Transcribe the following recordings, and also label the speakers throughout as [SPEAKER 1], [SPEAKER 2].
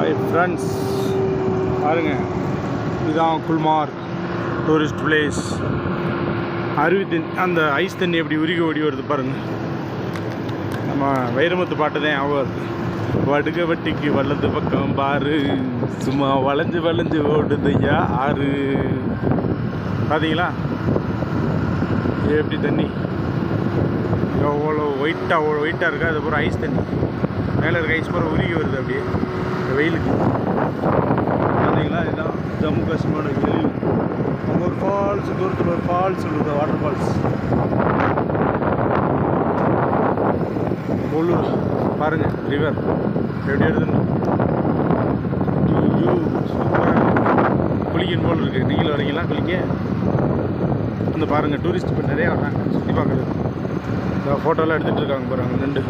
[SPEAKER 1] Hi friends, பாருங்கள், இதுதான் Gulmarg tourist place. அருவி தண்ணி, அந்த ஐஸ் தண்ணி எப்படி உருகி ஓடி வருது பாருங்கள். நம்ம வைரமுத்து பாட்டு தான் அவர் வடுக வட்டிக்கு வலது பக்கம் பாரு, சும்மா வளைஞ்சு வளைஞ்சு ஓடுதையா ஆறு. பார்த்தீங்களா எப்படி தண்ணி எவ்வளோ ஒயிட்டாக இருக்கா. அது பூரா ஐஸ் தண்ணி, மேலே இருக்க ஐஸ் பூரா உருகி வருது அப்படியே இந்த வெயிலுக்கு. பார்த்தீங்களா, இதுதான் ஜம்மு காஷ்மீரோட வெயில். அங்கே ஒரு ஃபால்ஸ், தூரத்தில் ஒரு ஃபால்ஸ் இருக்குது, வாட்டர் ஃபால்ஸ். உள்ளூர் பாருங்கள், ரிவர் எப்படி எடுத்துன்னு சூப்பராக குளிக்கணும் போல் இருக்குது. நீங்களும் வரீங்களா குளிக்க? வந்து பாருங்கள், டூரிஸ்ட் இப்போ நிறையா வராங்க சுற்றி பார்க்குறது. இந்த ஃபோட்டோலாம் எடுத்துகிட்டு இருக்காங்க பாருங்கள், நின்று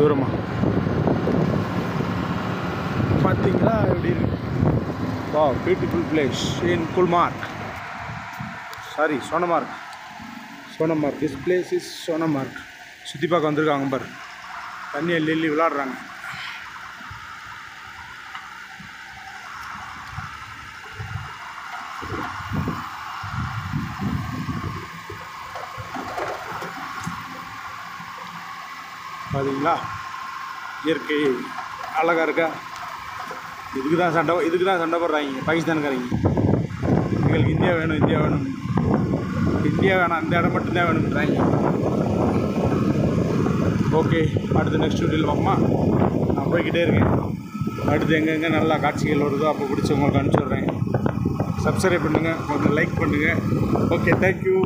[SPEAKER 1] தூரமாக. பார்த்தீங்களா எப்படி இருக்கு? வா, beautiful place in Gulmarg. Sorry, Sonamarg. This place is Sonamarg. சுற்றி பார்க்க வந்திருக்காங்க பாரு, தண்ணி அள்ளி விளாடுறாங்க. பார்த்தீங்களா, இயற்கை அழகாக இருக்கா. இதுக்கு தான் சண்டை போடுறாங்க பாகிஸ்தானுக்காரங்க. எங்களுக்கு இந்தியா வேணும், இந்தியா வேணாம், அந்த இடம் மட்டும்தான் வேணும்ன்றாங்க. ஓகே, அடுத்து நெக்ஸ்ட் வீடியோவில் பார்ப்போமா? நான் போய்கிட்டே இருக்கேன். அடுத்து எங்கெங்கே நல்லா காட்சிகள் வருதோ அப்போ பிடிச்சவங்களுக்கு அனுப்பிச்சி விட்றேன். சப்ஸ்கிரைப் பண்ணுங்கள், கொஞ்சம் லைக் பண்ணுங்கள். Okay, thank you.